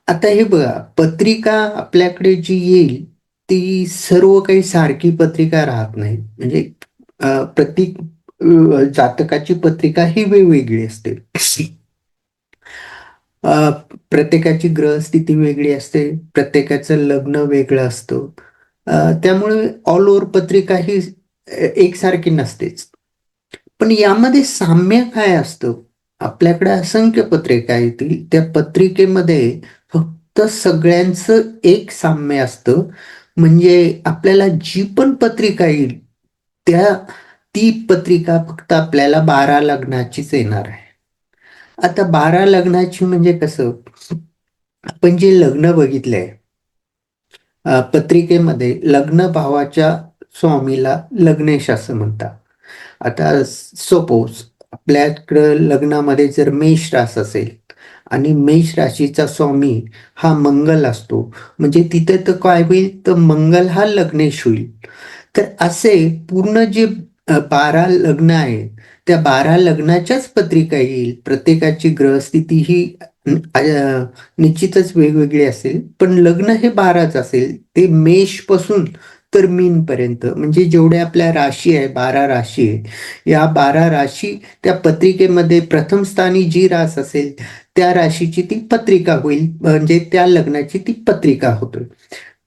आता हे बघा, पत्रिका आपल्याकडे जी येईल ती सर्व काही सारखी पत्रिका राहत नाही. म्हणजे प्रत्येक जातकाची पत्रिका ही वेगवेगळी असते. प्रत्येकाची ग्रहस्थिती वेगळी असते, प्रत्येकाचं लग्न वेगळं असतं. त्यामुळे ऑल ओव्हर पत्रिका ही एकसारखी नसतेच. पण यामध्ये साम्य काय असतं? आपल्याकडे असंख्य पत्रिका येतील. त्या पत्रिकेमध्ये फक्त सगळ्यांचं एक साम्य असतं. म्हणजे आपल्याला जी पण पत्रिका येईल, त्या ती पत्रिका फक्त आपल्याला 12 लग्नाचीच येणार आहे. आता 12 लग्नाची म्हणजे कसं? आपण जे लग्न बघितलंय, पत्रिकेमध्ये लग्न भावाच्या स्वामीला लग्नेश असं म्हणतात. आता सपोज आपल्याकडं लग्नामध्ये जर मेष रास असेल आणि मेष राशीचा स्वामी हा मंगल असतो, म्हणजे तिथे तर काय होईल, तर मंगल हा लग्नेश होईल. तर असे पूर्ण जे 12 लग्न आहे, त्या 12 लग्नाच्याच पत्रिका येईल. प्रत्येकाची ग्रहस्थिती ही निश्चितच वेगवेगळी असेल, पण लग्न हे 12च असेल. ते मेषपासून तर मीनपर्यंत, म्हणजे जेवढ्या आपल्या राशी आहे, 12 राशी आहे. या 12 राशी त्या पत्रिकेमध्ये प्रथम स्थानी जी रास असेल, त्या राशीची ती पत्रिका होईल. म्हणजे त्या लग्नाची ती पत्रिका होते.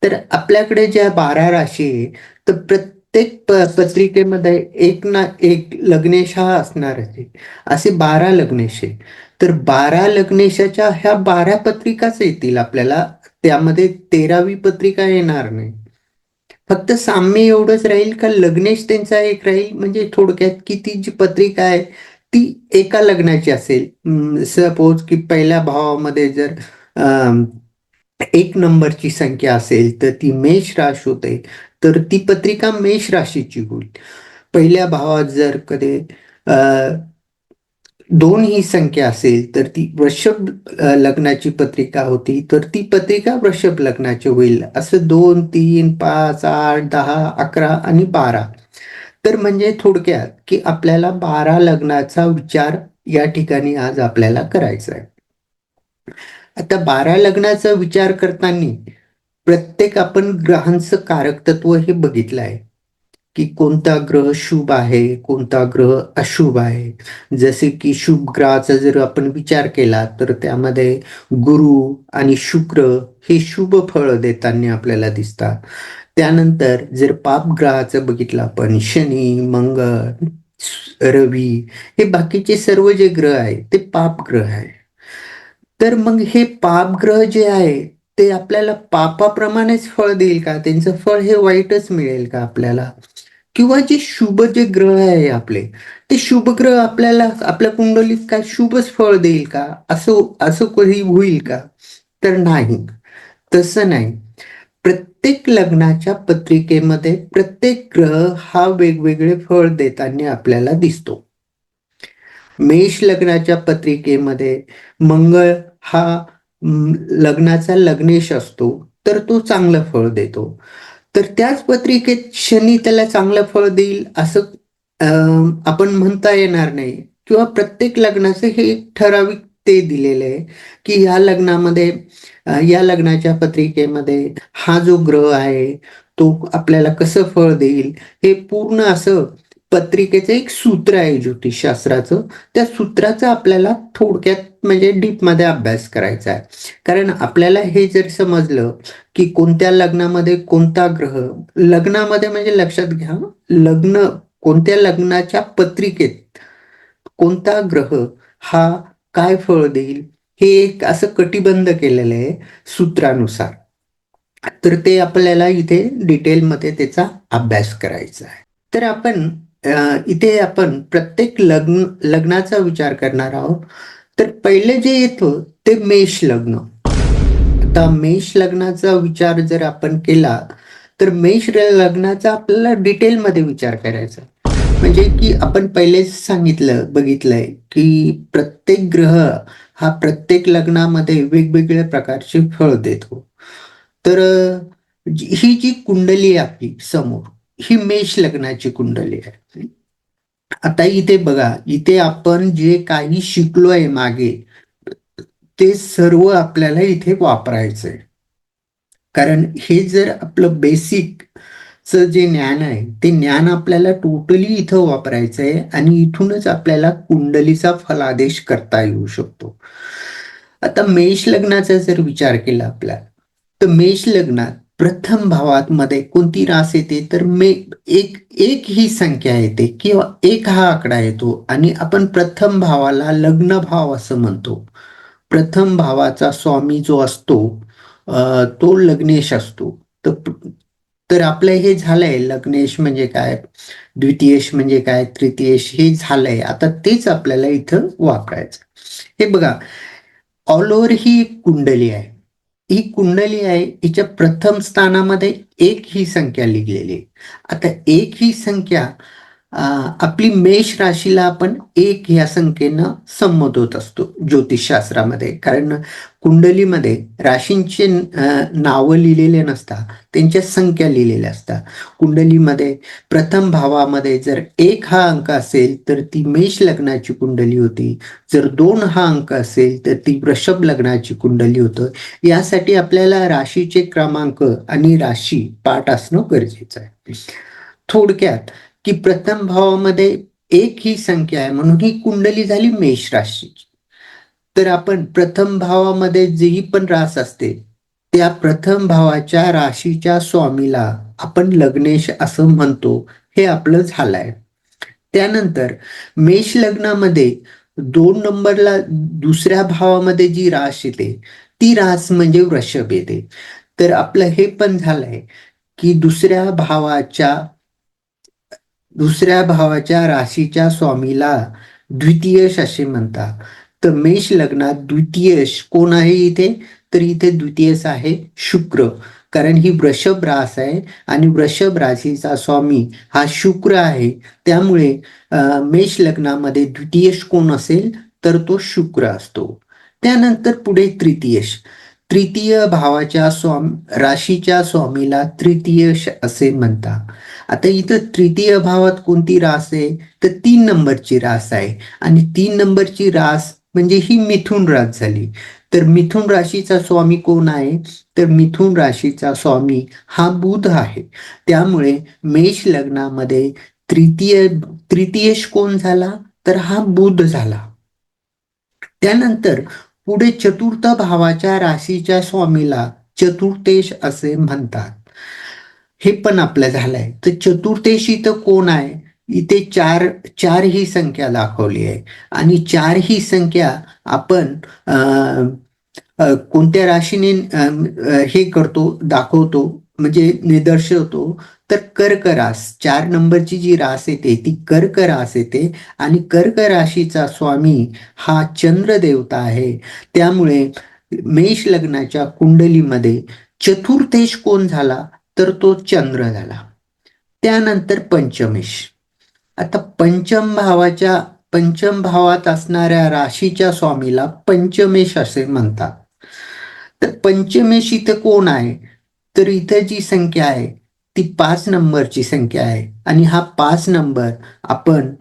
तर आपल्याकडे ज्या 12 राशी आहे, तर प्रत्येक पत्रिकेमध्ये एक ना एक लग्नेश हा असणारच आहे. असे 12 लग्नेश आहे. तर 12 लग्नेशाच्या ह्या 12 पत्रिकाच येतील आपल्याला. त्यामध्ये 13वी पत्रिका येणार नाही. फक्त साम्य एवढंच राहील का लग्नेश त्यांचा एक राहील. म्हणजे थोडक्यात की ती जी पत्रिका आहे ती एका लग्नाची असेल. सपोज की पहिल्या भावामध्ये जर एक नंबरची संख्या असेल तर ती मेष राशी होते, तर ती पत्रिका मेष राशीची होईल. पहिल्या भावात जर कधी अ, 2 ही संख्या असेल तर ती वृषभ लग्नाची पत्रिका होती, तर ती पत्रिका वृषभ लग्नाची होईल. असं 2, 3, 5, 8, 10, 11 आणि 12. तर म्हणजे थोडक्यात की आपल्याला 12 लग्नाचा विचार या ठिकाणी आज आपल्याला करायचा आहे. आता 12 लग्नाचा विचार करताना प्रत्येक आपण ग्रहांचं कारकतत्व हे बघितलं आहे, की कोणता ग्रह शुभ आहे, कोणता ग्रह अशुभ आहे. जसे की शुभ ग्रहाचा जर आपण विचार केला, तर त्यामध्ये गुरु आणि शुक्र हे शुभ फळ देताना आपल्याला दिसतात. त्यानंतर जर पाप ग्रहाचं बघितलं आपण, शनी, मंगळ, रवी हे बाकीचे सर्व जे ग्रह आहे, ते पाप ग्रह आहे. तर मग हे पापग्रह जे आहे, ते आपल्याला पापाप्रमाणेच फळ देईल का? त्यांचं फळ हे वाईटच मिळेल का आपल्याला? किंवा जे शुभ जे ग्रह आहे आपले, ते शुभ ग्रह आपल्याला आपल्या कुंडलीत काय शुभच फळ देईल का? असं असं कधी होईल का? तर नाही. तसं नाही. प्रत्येक लग्नाच्या पत्रिकेमध्ये प्रत्येक ग्रह हा वेगवेगळे फळ देताना आपल्याला दिसतो. मेष लग्नाच्या पत्रिकेमध्ये मंगळ हा लग्नाचा लग्नेश असतो, तर तो चांगलं फळ देतो. तर त्याच पत्रिकेत शनी त्याला चांगलं फळ देईल असं अ, आपण म्हणता येणार नाही. किंवा प्रत्येक लग्नाचं हे एक ठराविक ते दिलेलं आहे, की ह्या लग्नामध्ये या लग्नाच्या पत्रिकेमध्ये हा जो ग्रह आहे, तो आपल्याला कसं फळ देईल, हे पूर्ण असं पत्रिकेचं एक सूत्र आहे ज्योतिषशास्त्राचं. त्या सूत्राचा आपल्याला थोडक्यात म्हणजे डीपमध्ये अभ्यास करायचा आहे. कारण आपल्याला हे जर समजलं, की कोणत्या लग्नामध्ये कोणता ग्रह, लग्नामध्ये म्हणजे लक्षात घ्या, लग्न कोणत्या लग्नाच्या पत्रिकेत कोणता ग्रह हा काय फळ देईल, हे एक असं कटिबंध केलेलं आहे सूत्रानुसार. तर ते आपल्याला इथे डिटेलमध्ये त्याचा अभ्यास करायचा आहे. तर आपण इथे आपण प्रत्येक लग्नाचा विचार करणार आहोत. तर पहिले जे येतं ते मेष लग्न. आता मेष लग्नाचा विचार जर आपण केला, तर मेष लग्नाचा आपल्याला डिटेलमध्ये विचार करायचा. म्हणजे की आपण पहिलेच बघितलंय, की प्रत्येक ग्रह हा प्रत्येक लग्नामध्ये वेगवेगळ्या प्रकारचे फळ देतो. तर ही जी कुंडली आहे आपली समोर, ही मेष लग्नाची कुंडली आहे. आता इथे बघा, इथे आपण जे काही शिकलोय मागे, ते सर्व आपल्याला इथे वापरायचंय. कारण हे जर आपलं बेसिक जे ज्ञान आहे ते ज्ञान आपल्याला टोटली इथं वापरायचं आहे आणि इथूनच आपल्याला कुंडलीचा फलादेश करता येऊ शकतो. आता मेष लग्नाचा जर विचार केला आपला, तर मेष लग्नात प्रथम भावात मध्ये कोणती रास येते तर एक एक ही संख्या येते किंवा एक हा आकडा येतो आणि आपण प्रथम भावाला लग्न भाव असं म्हणतो. प्रथम भावाचा स्वामी जो असतो तो लग्नेश असतो. तर तर आपलं हे झालंय लग्नेश म्हणजे काय, द्वितीयेश म्हणजे काय, तृतीयेश हे झालंय. आता तेच आपल्याला इथं वापरायचं. हे बघा, ऑल ओव्हर ही एक कुंडली आहे. ही कुंडली आहे, हिच्या प्रथम स्थानामध्ये एक ही संख्या लिहिलेली आहे. आता एक ही संख्या आपली मेष राशीला आपण एक या संख्येनं संबोधत असतो ज्योतिषशास्त्रामध्ये. कारण कुंडलीमध्ये राशींचे नावं लिहिलेले नसतात, त्यांच्या संख्या लिहिलेल्या असतात. कुंडलीमध्ये प्रथम भावामध्ये जर एक हा अंक असेल तर ती मेष लग्नाची कुंडली होती. जर 2 हा अंक असेल तर ती वृषभ लग्नाची कुंडली होतं. यासाठी आपल्याला राशीचे क्रमांक आणि राशी पाठ असणं गरजेचं आहे. थोडक्यात की प्रथम भावामध्ये एक ही संख्या आहे म्हणून ही कुंडली झाली मेष राशीची. तर आपण प्रथम भावामध्ये जी पण रास असते त्या प्रथम भावाच्या राशीच्या स्वामीला आपण लग्नेश असं म्हणतो. हे आपलं झालंय. त्यानंतर मेष लग्नामध्ये 2 नंबरला दुसऱ्या भावामध्ये जी रास येते ती रास म्हणजे वृषभ येते. तर आपलं हे पण झालंय की दुसऱ्या भावाच्या राशीच्या स्वामीला द्वितीयश असे म्हणतात. तर मेष लग्नात द्वितीयश कोण आहे इथे, तर इथे द्वितीयश आहे शुक्र. कारण ही वृषभ रास आहे आणि वृषभ राशीचा स्वामी हा शुक्र आहे. त्यामुळे मेष लग्नामध्ये द्वितीयश कोण असेल तर तो शुक्र असतो. त्यानंतर पुढे तृतीयश. तृतीय भावाच्या राशीच्या स्वामीला तृतीयश असे म्हणतात. आता इथं तृतीय भावात कोणती रास आहे तर 3 नंबरची रास आहे आणि 3 नंबरची रास म्हणजे ही मिथुन रास झाली. तर मिथुन राशीचा स्वामी कोण आहे तर मिथुन राशीचा स्वामी हा बुध आहे. त्यामुळे मेष लग्नामध्ये तृतीयेश कोण झाला तर हा बुध झाला. त्यानंतर पुढे चतुर्थ भावाच्या राशीच्या स्वामीला चतुर्थेश असे म्हणतात. हे पण आपलं झालंय. तर चतुर्थेश इथं कोण आहे, इथे चार ही संख्या दाखवली आहे आणि 4 ही संख्या आपण कोणत्या राशीने हे करतो दाखवतो म्हणजे निदर्शवतो तर कर्क रास. 4 नंबरची जी रास येते ती कर्क रास येते आणि कर्क राशीचा स्वामी हा चंद्र देवता आहे. त्यामुळे मेष लग्नाच्या कुंडलीमध्ये चतुर्थेश कोण झाला तर तो चंद्र झाला. त्यानंतर पंचमेश. आता पंचम भावात असणाऱ्या राशीच्या स्वामीला पंचमेश असे म्हणतात. तर पंचमेश इथं कोण आहे तर इथं जी संख्या आहे ती 5 नंबरची संख्या आहे आणि हा 5 नंबर आपण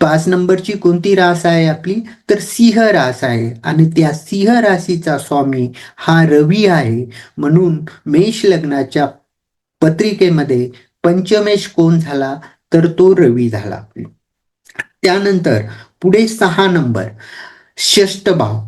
5 नंबरची कोणती रास आहे आपली तर सिंह रास आहे आणि त्या सिंह राशीचा स्वामी हा रवी आहे. म्हणून मेष लग्नाच्या पत्रिकेमध्ये पंचमेश कोण झाला तर तो रवी झाला. त्यानंतर पुढे 6 नंबर षष्ठ भाव.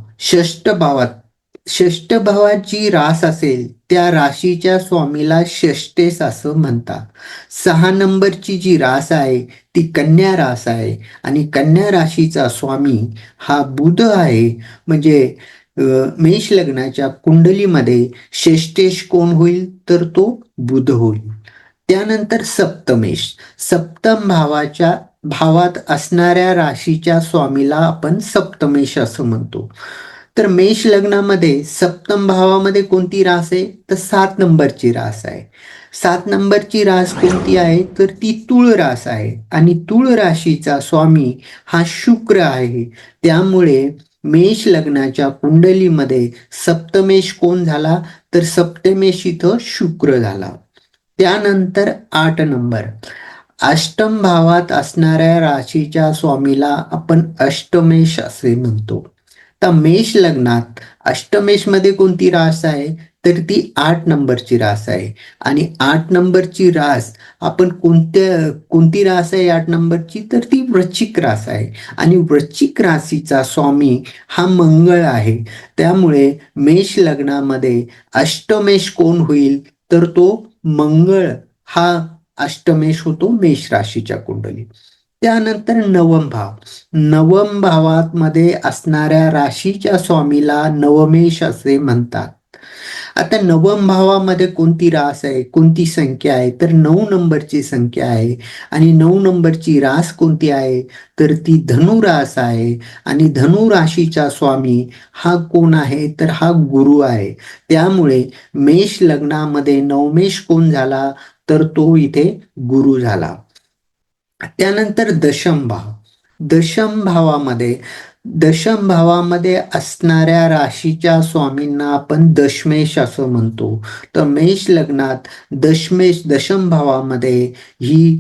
षष्ठ भावात जी रास असेल त्या राशीच्या स्वामीला षष्टेश असं म्हणतात. 6 नंबरची जी रास आहे ती कन्या रास आहे आणि कन्या राशीचा स्वामी हा बुध आहे. म्हणजे मेष लग्नाच्या कुंडलीमध्ये षष्टेश कोण होईल तर तो बुध होईल. त्यानंतर सप्तमेश. सप्तम भावात असणाऱ्या राशीच्या स्वामीला आपण सप्तमेश असं म्हणतो. तर मेष लग्नामध्ये सप्तम भावामध्ये कोणती रास आहे तर 7 नंबरची रास आहे. 7 नंबरची रास कोणती आहे तर ती तुळ रास आहे आणि तुळ राशीचा स्वामी हा शुक्र आहे. त्यामुळे मेष लग्नाच्या कुंडलीमध्ये सप्तमेश कोण झाला तर सप्तमेश इथं शुक्र झाला. त्यानंतर 8 नंबर अष्टम भावात असणाऱ्या राशीच्या स्वामीला आपण अष्टमेश असे म्हणतो. तर मेष लग्नात अष्टमेशमध्ये कोणती रास आहे, तर ती 8 नंबरची रास आहे. आणि 8 नंबरची रास आपण कोणती रास आहे 8 नंबरची, तर ती वृश्चिक रास आहे. आणि वृश्चिक राशीचा स्वामी हा मंगळ आहे. त्यामुळे मेष लग्नामध्ये अष्टमेश कोण होईल, तर तो मंगळ हा अष्टमेश होतो मेष राशीच्या कुंडलीत. त्यानंतर नवम भाव. नवम भावात मध्ये असणाऱ्या राशीच्या स्वामीला नवमेश असे म्हणतात. आता नवम भावामध्ये कोणती रास आहे, कोणती संख्या आहे, तर 9 नंबरची संख्या आहे. आणि 9 नंबरची रास कोणती आहे, तर ती धनु रास आहे. आणि धनु राशीचा स्वामी हा कोण आहे, तर हा गुरु आहे. त्यामुळे मेष लग्नामध्ये नवमेश कोण झाला, तर तो इथे गुरु झाला. त्यानंतर दशम भाव. दशम भावामध्ये दशम भावामध्ये असणाऱ्या राशीच्या स्वामींना आपण दशमेश असं म्हणतो. तर मेष लग्नात दशम भावामध्ये ही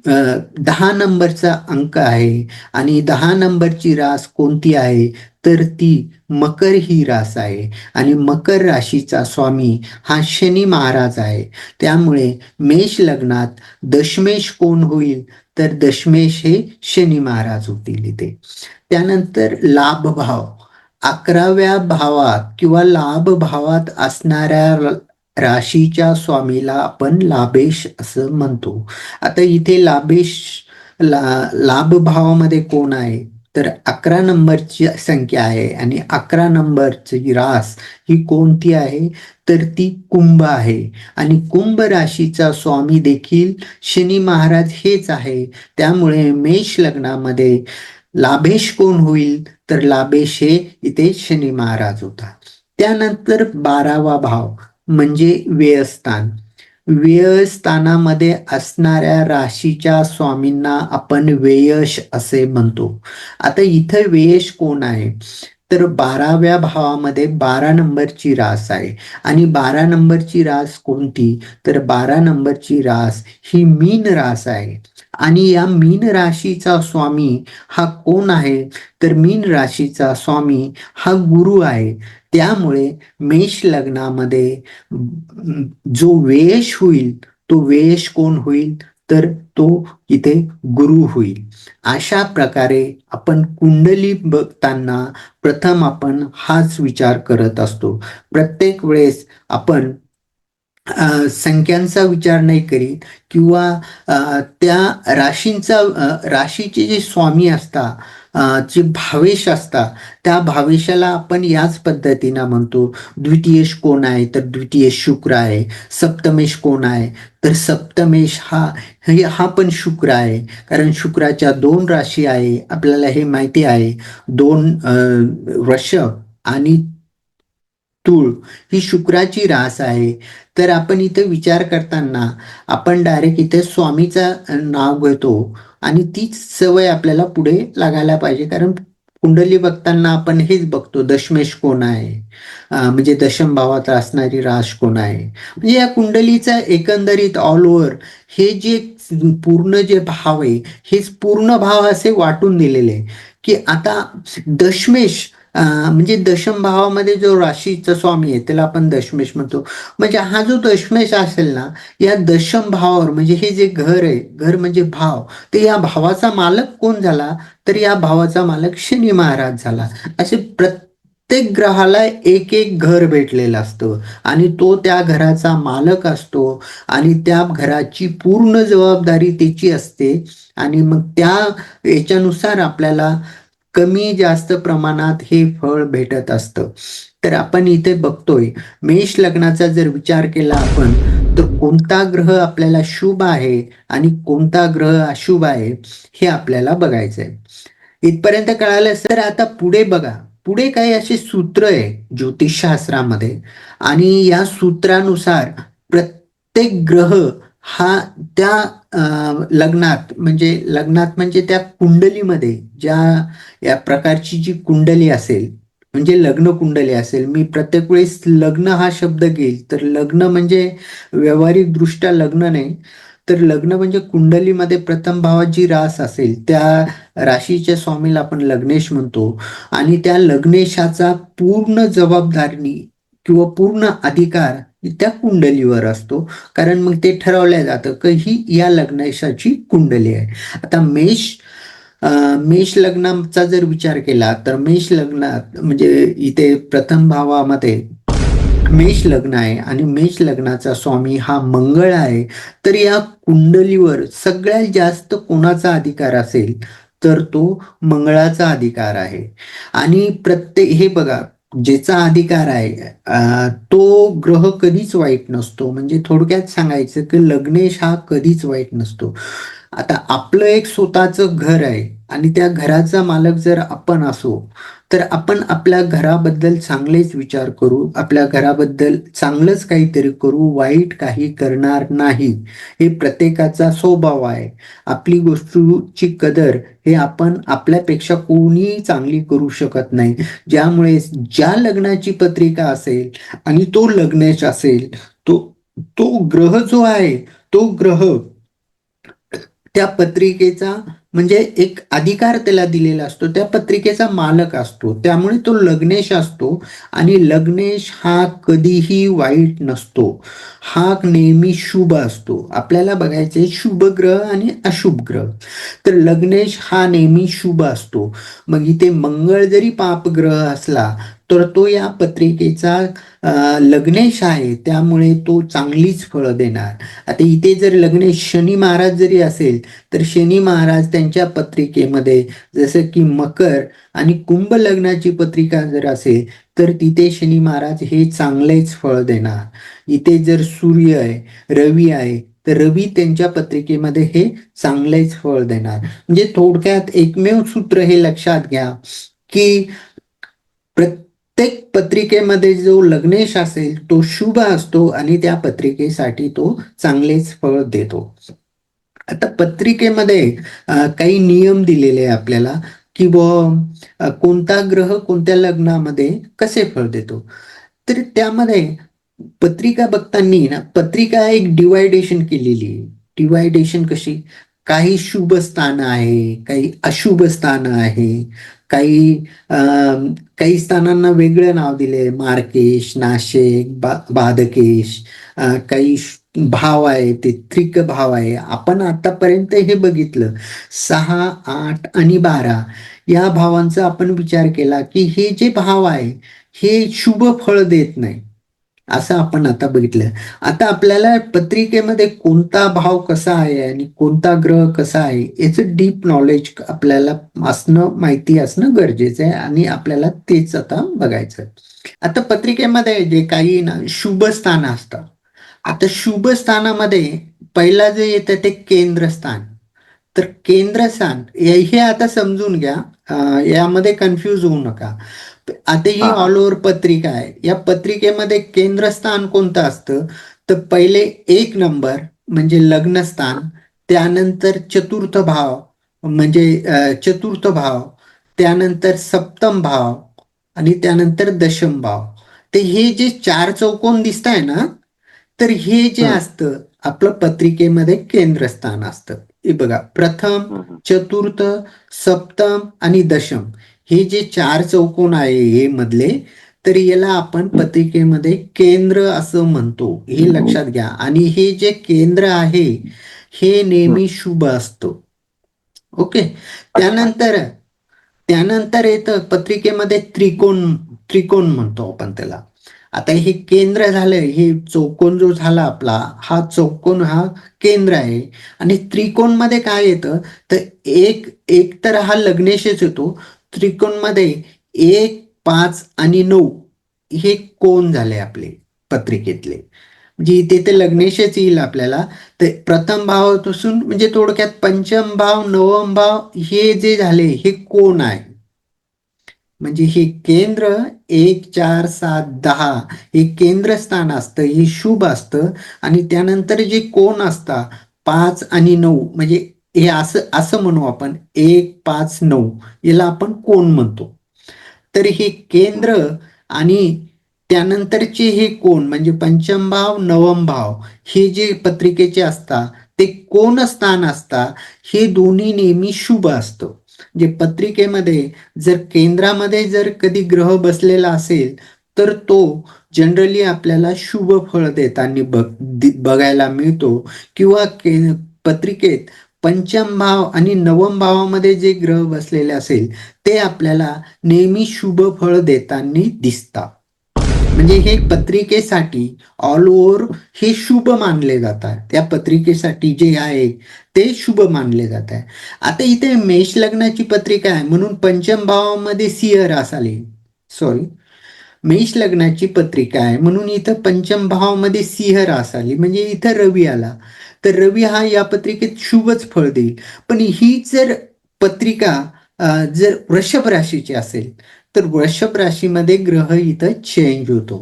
10 नंबरचा अंक आहे. आणि 10 नंबरची रास कोणती आहे, तर ती मकर ही रास आहे. आणि मकर राशीचा स्वामी हा शनी महाराज आहे. त्यामुळे मेष लग्नात दशमेश कोण होईल, तर दशमेश हे शनी महाराज होतील इथे. त्यानंतर लाभ भाव. 11व्या भावात किंवा लाभ भावात असणाऱ्या राशीच्या स्वामीला आपण लाभेश असं म्हणतो. आता इथे लाभ भावामध्ये कोण आहे, तर 11 नंबरची संख्या आहे. आणि 11 नंबरची रास ही कोणती आहे, तर ती कुंभ आहे. आणि कुंभ राशीचा स्वामी देखील शनी महाराज हेच आहे. त्यामुळे मेष लग्नामध्ये लाभेश कोण होईल, तर लाभेश हे इथे शनी महाराज होता. त्यानंतर 12वा भाव म्हणजे व्ययस्थान. व्ययस्थानामध्ये असणाऱ्या राशीच्या स्वामींना आपण व्ययश असे म्हणतो. आता इथं व्ययश कोण आहे, तर 12व्या भावामध्ये 12 नंबरची रास आहे. आणि 12 नंबरची रास कोणती, तर 12 नंबरची रास ही मीन रास आहे. आणि या मीन राशीचा स्वामी हा कोण आहे, तर मीन राशीचा स्वामी हा गुरु आहे. त्यामुळे मेष लग्नामध्ये जो व्ययश होईल, तो व्ययश कोण होईल, तर तो इथे गुरु होईल. अशा प्रकारे आपण कुंडली बघताना प्रथम आपण हाच विचार करत असतो. प्रत्येक वेळेस आपण संख्यांचा विचार नाही करीत, किंवा त्या राशीचे जे स्वामी असतात, जे भावेश असतात, त्या भावेशाला आपण याच पद्धतीनं म्हणतो. द्वितीयेश कोण आहे, तर द्वितीयेश शुक्र आहे. सप्तमेश कोण आहे, तर सप्तमेश हा पण शुक्र आहे. कारण शुक्राच्या 2 राशी आहे, आपल्याला हे माहिती आहे. 2 वृषभ आणि तूळ ही शुक्राची रास आहे. तर आपण इथे विचार करताना आपण डायरेक्ट इथे स्वामीचा नाव घेतो. आणि तीच सवय आपल्याला पुढे लागायला पाहिजे. कारण कुंडली बघताना आपण हेच बघतो, दशमेश कोण आहे, म्हणजे दशम भावात असणारी रास कोण आहे. म्हणजे या कुंडलीचा एकंदरीत ऑल ओव्हर हे जे पूर्ण जे भाव आहे, हेच पूर्ण भाव असे वाटून दिलेले, की आता दशमेश म्हणजे दशम भावामध्ये जो राशीचा स्वामी आहे त्याला आपण दशमेश म्हणतो. म्हणजे हा जो दशमेश असेल ना, या दशम भावावर, म्हणजे हे जे घर आहे, घर म्हणजे भाव, तर या भावाचा मालक कोण झाला, तर या भावाचा मालक शनी महाराज झाला. असे प्रत्येक ग्रहाला एक एक घर भेटलेलं असतं. आणि तो त्या घराचा मालक असतो. आणि त्या घराची पूर्ण जबाबदारी त्याची असते. आणि मग त्या याच्यानुसार आपल्याला कमी जास्त प्रमाणात हे फळ भेटत असतं. तर आपण इथे बघतोय, मेष लग्नाचा जर विचार केला आपण, तर कोणता ग्रह आपल्याला शुभ आहे आणि कोणता ग्रह अशुभ आहे हे आपल्याला बघायचंय. इथपर्यंत कळालं. तर आता पुढे बघा, पुढे काही असे सूत्र आहे ज्योतिषशास्त्रामध्ये. आणि या सूत्रानुसार प्रत्येक ग्रह हा त्या लग्नात म्हणजे त्या कुंडलीमध्ये ज्या या प्रकारची जी कुंडली असेल, म्हणजे लग्न कुंडली असेल, मी प्रत्येक वेळेस लग्न हा शब्द घेईल, तर लग्न म्हणजे व्यावहारिक दृष्ट्या लग्न नाही, तर लग्न म्हणजे कुंडलीमध्ये प्रथम भावात जी रास असेल त्या राशीच्या स्वामीला आपण लग्नेश म्हणतो. आणि त्या लग्नेशाचा पूर्ण जबाबदारी किंवा पूर्ण अधिकार त्या कुंडलीवर असतो. कारण मग ते ठरवलं जातं की ही या लग्नेशाची कुंडली आहे. आता मेष लग्नाचा जर विचार केला तर मेष लग्नात म्हणजे इथे प्रथम भावामध्ये मेष लग्न आहे आणि मेष लग्नाचा स्वामी हा मंगळ आहे. तर या कुंडलीवर सगळ्यात जास्त कोणाचा अधिकार असेल तर तो मंगळाचा अधिकार आहे. आणि प्रत्येक हे बघा, ज्याचा अधिकार आहे तो ग्रह कधीच वाईट नसतो. म्हणजे थोडक्यात सांगायचं की लग्नेश हा कधीच वाईट नसतो. आता आपलं एक स्वतःचं घर आहे आणि त्या घराचा मालक जर आपण असो तर आपण आपल्या घराबद्दल चांगलेच विचार करू, आपल्या घराबद्दल चांगलंच काहीतरी करू, वाईट काही करणार नाही. हे प्रत्येकाचा स्वभाव आहे. आपली गोष्टीची कदर हे आपण आपल्यापेक्षा कोणीही चांगली करू शकत नाही. ज्यामुळे ज्या लग्नाची पत्रिका असेल आणि तो लग्नेश असेल, तो तो ग्रह जो आहे, तो ग्रह त्या पत्रिकेचा म्हणजे एक अधिकार त्याला दिलेला असतो, त्या पत्रिकेचा मालक असतो. त्यामुळे तो लग्नेश असतो. आणि लग्नेश हा कधीही वाईट नसतो, हा नेहमी शुभ असतो. आपल्याला बघायचे शुभ ग्रह आणि अशुभ ग्रह. तर लग्नेश हा नेहमी शुभ असतो. मग इथे मंगळ जरी पापग्रह असला तर तो या पत्रिकेचा लग्नेश आहे, त्यामुळे तो चांगलीच फळं देणार. आता इथे जर लग्नेश शनी महाराज जरी असेल तर शनी महाराज त्यांच्या पत्रिकेमध्ये जसं की मकर आणि कुंभ लग्नाची पत्रिका जर असेल तर तिथे शनी महाराज हे चांगलेच फळ देणार. इथे जर सूर्य आहे, रवी आहे, तर रवी त्यांच्या पत्रिकेमध्ये हे चांगलेच फळ देणार. म्हणजे थोडक्यात एकमेव सूत्र हे लक्षात घ्या की प्रत्येक पत्रिकेमध्ये जो लग्नेश असेल तो शुभ असतो आणि त्या पत्रिकेसाठी तो चांगलेच फळ देतो. आता पत्रिकेमध्ये काही नियम दिलेले आहे आपल्याला की कोणता ग्रह कोणत्या लग्नामध्ये कसे फळ देतो. तर त्यामध्ये पत्रिका बघताना ना पत्रिका एक डिवायडेशन केलेली आहे. डिवायडेशन कशी, काही शुभ स्थान आहे, काही अशुभ स्थान आहे, काही काही स्थानांना वेगळं नाव दिले, मार्केश, नाशेक, बाधकेश, काही भाव आहे ते त्रिक भाव आहे. आपण आतापर्यंत हे बघितलं 6, 8 आणि 12 या भावांचा आपण विचार केला की हे जे भाव आहे हे शुभ फळ देत नाही, असं आपण आता बघितलं. आता आपल्याला पत्रिकेमध्ये कोणता भाव कसा आहे आणि कोणता ग्रह कसा आहे याचं डीप नॉलेज आपल्याला असणं, माहिती असणं गरजेचं आहे आणि आपल्याला तेच आता बघायचं. आता पत्रिकेमध्ये जे काही ना शुभ स्थान असतात. आता शुभ स्थानामध्ये पहिला जे येतं ते केंद्रस्थान. तर केंद्रस्थान हे आता समजून घ्या, यामध्ये कन्फ्यूज होऊ नका. आता ही हा हा ऑल ओव्हर पत्रिका आहे. या पत्रिकेमध्ये केंद्रस्थान कोणतं असतं तर पहिले 1 नंबर म्हणजे लग्नस्थान, त्यानंतर चतुर्थ भाव म्हणजे चतुर्थ भाव, त्यानंतर सप्तम भाव आणि त्यानंतर दशम भाव. तर हे जे 4 चौकोन दिसत आहे ना, तर हे जे हम्म, असतं आपलं पत्रिकेमध्ये केंद्रस्थान असतं. हे बघा, प्रथम, हम्म, चतुर्थ, सप्तम आणि दशम हे जे 4 चौकोन आहे हे मधले, तर याला आपण पत्रिकेमध्ये केंद्र असं म्हणतो, हे लक्षात घ्या. आणि हे जे केंद्र आहे हे हम्म. नेहमी शुभ असतो. ओके. अच्छा. त्यानंतर त्यानंतर येतं पत्रिकेमध्ये त्रिकोण. त्रिकोण म्हणतो आपण त्याला. आता हे केंद्र झालं, हे चौकोन जो झाला आपला, हा चौकोन हा केंद्र आहे. आणि त्रिकोण मध्ये काय येतं तर एक एक तर हा लग्नेशच येतो. त्रिकोण मध्ये 1, 5 आणि 9 हे कोण झाले आपले पत्रिकेतले. म्हणजे इथे ते लग्नेशच येईल आपल्याला. तर प्रथम भावापासून म्हणजे थोडक्यात पंचम भाव, नवम भाव हे जे झाले हे कोण आहे. म्हणजे हे केंद्र 1, 4, 7, 10 हे केंद्रस्थान असतं, हे शुभ असतं. आणि त्यानंतर जे कोण असतात 5 आणि 9 म्हणजे हे असं असं म्हणू आपण 1, 5, 9 याला आपण कोण म्हणतो. तर हे केंद्र आणि त्यानंतरचे हे कोण म्हणजे पंचम भाव, नवम भाव हे जे पत्रिकेचे असतात ते कोण स्थान असता हे दोन्ही नेहमी शुभ असतं. जे पत्रिकेमध्ये जर केंद्रामध्ये जर कधी ग्रह बसलेला असेल तर तो जनरली आपल्याला शुभ फळ देताना बघायला मिळतो. किंवा पत्रिकेत पंचम भाव आणि नवम भावामध्ये जे ग्रह बसलेले असेल ते आपल्याला नेहमी शुभ फळ देताना दिसतात. म्हणजे हे पत्रिकेसाठी ऑल ओव्हर हे शुभ मानले जातात. त्या पत्रिकेसाठी जे आहे ते शुभ मानले जात आहे. आता इथे मेष लग्नाची पत्रिका आहे म्हणून पंचम भावामध्ये सिंह रास आले. सॉरी, मेष लग्नाची पत्रिका आहे म्हणून इथं पंचम भावामध्ये सिंह रास आली, म्हणजे इथं रवी आला. तर रवी हा या पत्रिकेत शुभच फळ देईल. पण ही जर पत्रिका जर वृषभ राशीची असेल तर वृषभ राशीमध्ये ग्रह इथं चेंज होतो.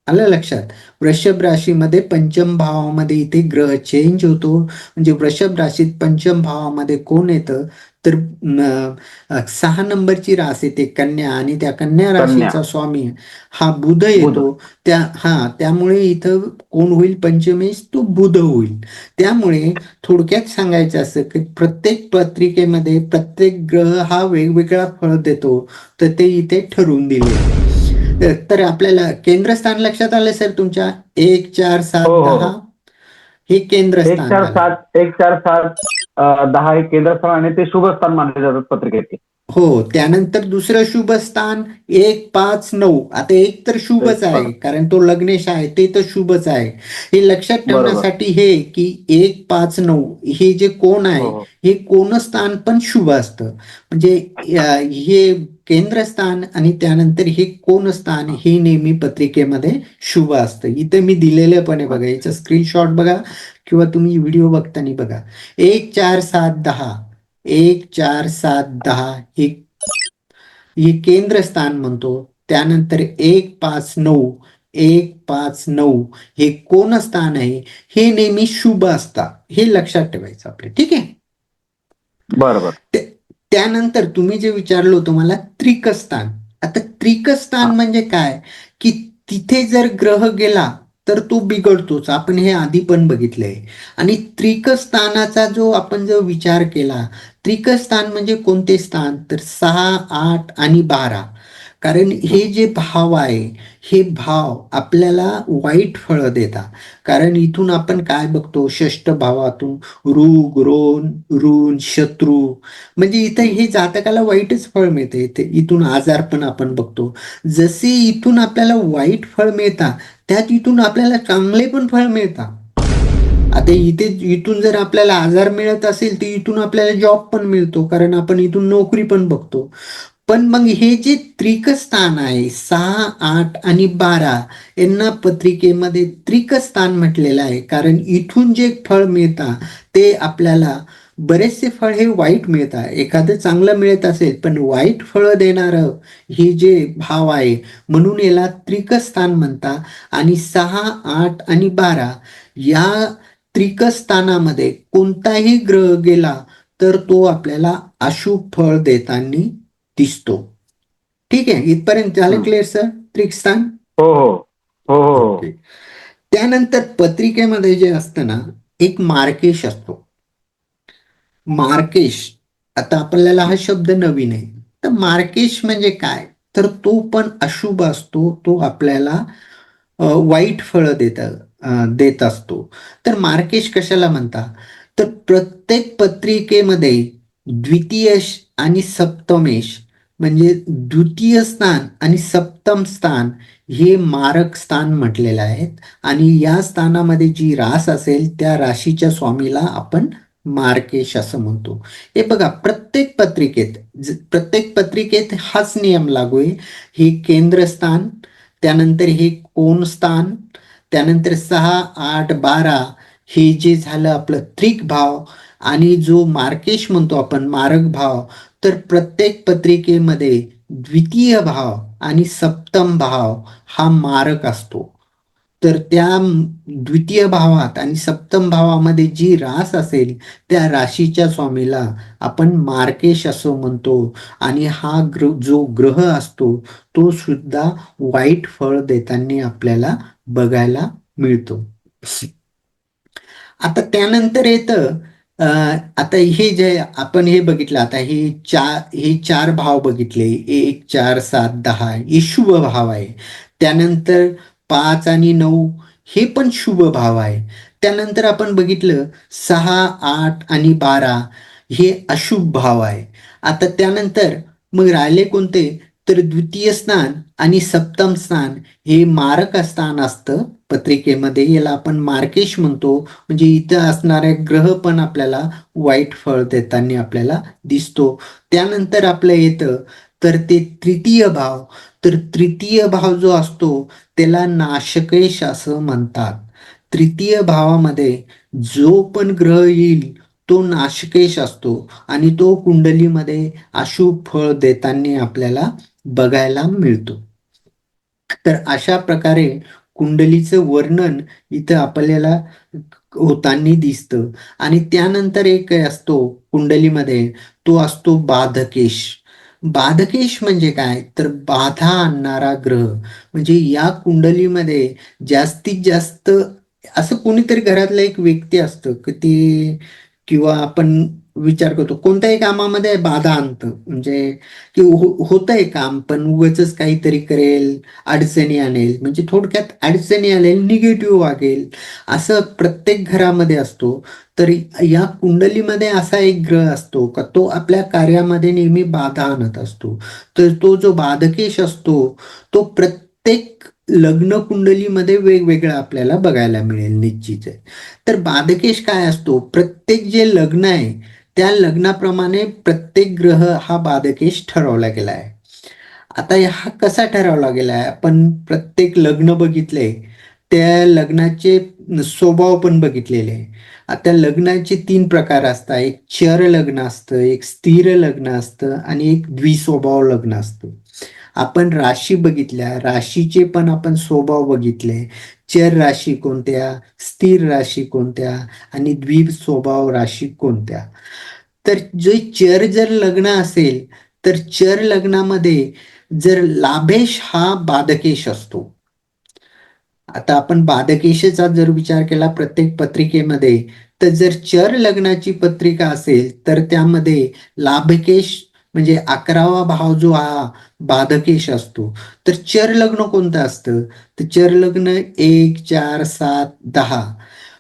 आलं लक्षात? वृषभ राशीमध्ये पंचम भावामध्ये इथे ग्रह चेंज होतो. म्हणजे वृषभ राशीत पंचम भावामध्ये कोण येतं तर 6 नंबरची रास येते कन्या, आणि त्या कन्या कन्या राशीचा स्वामी हा बुध बुध. येतो. त्यामुळे इथं कोण होईल पंचमेश, तो बुध होईल. त्यामुळे थोडक्यात सांगायचं असं की प्रत्येक पत्रिकेमध्ये प्रत्येक ग्रह हा वेगवेगळा फळ देतो, तर ते इथे ठरवून दिले. तर आपल्याला केंद्रस्थान लक्षात आलं सर तुमच्या? 1 4 हो 7 हो 10 हो. हे एक केंद्रस्थान चार झालं. सात एक चार सात 10 हे केंद्रस्थान आणि ते शुभ स्थान मानले जातात पत्रिकेत. हो, त्यानंतर दुसरं शुभ स्थान 1 5 9. आता एक तर शुभच आहे कारण तो लग्नेश आहे, ते तर शुभच आहे. हे लक्षात बरोबर. ठेवण्यासाठी हे की 1 5 9 हे जे कोण आहे हो हो. हे कोण स्थान पण शुभ असतं. म्हणजे हे केंद्रस्थान आणि त्यानंतर हे कोण स्थान हे नेहमी पत्रिकेमध्ये शुभ असतं. इथे मी दिलेलं पण आहे बघा, याचा स्क्रीनशॉट बघा किंवा तुम्ही व्हिडिओ बघताना बघा. 1 4 7 10 1 4 7 10 हे केंद्रस्थान म्हणतो. त्यानंतर 1 5 9 1 5 9 हे कोण स्थान आहे हे नेहमी शुभ असतात. हे लक्षात ठेवायचं आपले, ठीक आहे. बरोबर. त्यानंतर तुम्ही जे विचारलो तुम्हाला त्रिकस्थान. आता त्रिकस्थान म्हणजे काय की तिथे जर ग्रह गेला तर तो बिघडतोच, आपण हे आधी पण बघितलंय. आणि त्रिकस्थानाचा जो आपण जो विचार केला, त्रिकस्थान म्हणजे कोणते स्थान तर 6 8 आणि 12. कारण हे जे भाव आहे हे भाव आपल्याला वाईट फळं देतात. कारण इथून आपण काय बघतो, षष्ठ भावातून ऋग रोण ऋण शत्रू, म्हणजे इथं हे जातकाला वाईटच फळ मिळते. इथून आजार पण आपण बघतो. जसे इथून आपल्याला वाईट फळ मिळतात त्यात इथून आपल्याला चांगले पण फळ मिळतात. आता इथून जर आपल्याला आजार मिळत असेल तर इथून आपल्याला जॉब पण मिळतो, कारण आपण इथून नोकरी पण बघतो. पण मग हे जे त्रिकस्थान आहे 6 8 आणि 12 यांना पत्रिकेमध्ये त्रिकस्थान म्हटलेलं आहे. कारण इथून जे फळ मिळतात ते आपल्याला बरेचसे फळ हे वाईट मिळतात. एखादं चांगलं मिळत असेल पण वाईट फळ देणारं हे जे भाव आहे म्हणून याला त्रिकस्थान म्हणतात. आणि 6 8 आणि 12 या त्रिकस्थानामध्ये कोणताही ग्रह गेला तर तो आपल्याला अशुभ फळ देताना दिसतो. ठीक आहे, इथपर्यंत झालं क्लिअर सर त्रिकस्थान? हो हो हो हो. ओके. त्यानंतर पत्रिकेमध्ये जे असतं ना, एक मार्केश असतो. मार्केश, आता आपल्याला हा शब्द नवीन आहे. तर मार्केश म्हणजे काय तर तो पण अशुभ असतो, तो आपल्याला वाईट फळं देत असतो. तर मार्केश कशाला म्हणतात तर प्रत्येक पत्रिकेमध्ये द्वितीयश आणि सप्तमेश म्हणजे द्वितीय स्थान आणि सप्तम स्थान हे मारक स्थान म्हटलेले आहेत. आणि या स्थानामध्ये जी रास असेल त्या राशीच्या स्वामीला आपण मार्केश असं म्हणतो. हे बघा प्रत्येक पत्रिकेत हाच नियम लागू आहे. हे केंद्रस्थान, त्यानंतर हे कोण स्थान, त्यानंतर 6 8 12 हे जे झालं आपलं त्रिक भाव, आणि जो मार्केश म्हणतो आपण मारक भाव. तर प्रत्येक पत्रिकेमध्ये द्वितीय भाव आणि सप्तम भाव हा मारक असतो. तर त्या द्वितीय भावात आणि सप्तम भावामध्ये जी रास असेल त्या राशीच्या स्वामीला आपण मार्केश असं म्हणतो. आणि हा जो ग्रह असतो तो सुद्धा वाईट फळ देताना आपल्याला बघायला मिळतो. आता त्यानंतर येतं आता हे जे आपण हे बघितलं, आता हे चार भाव बघितले, 1 4 7 10 हे शुभ भाव आहे. त्यानंतर 5 आणि 9 हे पण शुभ भाव आहे. त्यानंतर आपण बघितलं 6 8 आणि 12 हे अशुभ भाव आहे. आता त्यानंतर मग राहिले कोणते, तर द्वितीय स्थान आणि सप्तम स्थान हे मारक स्थान असतं पत्रिकेमध्ये, याला आपण मार्केश म्हणतो. म्हणजे इथं असणारे ग्रह पण आपल्याला वाईट फळ देताना आपल्याला दिसतो. त्यानंतर आपलं येतं तर ते तृतीय भाव. तर तृतीय भाव जो असतो त्याला नाशकेश असं म्हणतात. तृतीय भावामध्ये जो पण ग्रह येईल तो नाशकेश असतो आणि तो कुंडलीमध्ये अशुभ फळ देताना आपल्याला बघायला मिळतो. तर अशा प्रकारे कुंडलीचं वर्णन इथं आपल्याला होताना दिसतं. आणि त्यानंतर एक असतो कुंडलीमध्ये, तो असतो बाधकेश. बाधकेश म्हणजे काय, तर बाधा आणणारा ग्रह. म्हणजे या कुंडलीमध्ये जास्तीत जास्त असं कोणीतरी घरातलं एक व्यक्ती असतं की ती, किंवा आपण विचार करतो कोणत्याही कामामध्ये बाधा आणतं. म्हणजे की होतंय काम पण उगाचच काहीतरी करेल, अडचणी आणेल, म्हणजे थोडक्यात अडचणी आणेल, निगेटिव्ह वागेल, असं प्रत्येक घरामध्ये असतो. तर या कुंडलीमध्ये असा एक ग्रह असतो का तो आपल्या कार्यामध्ये नेहमी बाधा आणत असतो. तर तो जो बाधकेश असतो तो प्रत्येक लग्न कुंडलीमध्ये वेगवेगळा आपल्याला बघायला मिळेल निश्चित आहे. तर बाधकेश काय असतो, प्रत्येक जे लग्न आहे त्या लग्नाप्रमाणे प्रत्येक ग्रह हा बाधकेश ठरवला गेला आहे. आता हा कसा ठरवला गेलाय, आपण प्रत्येक लग्न बघितले, त्या लग्नाचे स्वभाव पण बघितलेले आहे. आता लग्नाचे 3 प्रकार असतात, एक चर लग्न असतं, एक स्थिर लग्न असतं आणि एक द्विस्वभाव लग्न असतं. आपण राशी बघितल्या, राशीचे पण आपण स्वभाव बघितले. चर राशी कोणत्या, स्थिर राशी कोणत्या आणि द्विस्वभाव राशी कोणत्या. तर जे चर जर लग्न असेल तर चर लग्नामध्ये जर लाभेश हा बाधकेश असतो. आता आपण बाधकेशचा जर विचार केला प्रत्येक पत्रिकेमध्ये, तर जर चर लग्नाची पत्रिका असेल तर त्यामध्ये लाभकेश म्हणजे 11वा भाव जो हा बाधकेश असतो. तर चर लग्न कोणतं असतं, तर चर लग्न 1 4 7 10.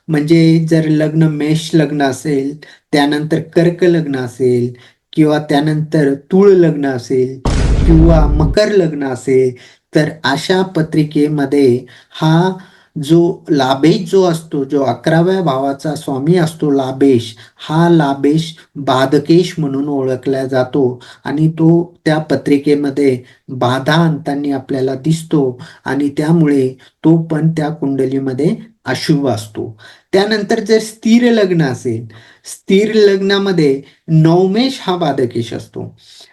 म्हणजे जर लग्न मेष लग्न असेल, त्यानंतर कर्क लग्न असेल, किंवा त्यानंतर तुळ लग्न असेल, किंवा मकर लग्न असेल, तर अशा पत्रिकेमध्ये हा जो लाभेश जो असतो, जो 11व्या भावाचा स्वामी असतो लाभेश, हा लाभेश बाधकेश म्हणून ओळखला जातो आणि तो त्या पत्रिकेमध्ये बाधा आणताना आपल्याला दिसतो आणि त्यामुळे तो पण त्या कुंडलीमध्ये अशुभ असतो. त्यानंतर जर स्थिर लग्न असेल, स्थिर लग्नामध्ये नवमेश हा बाधकेश असतो.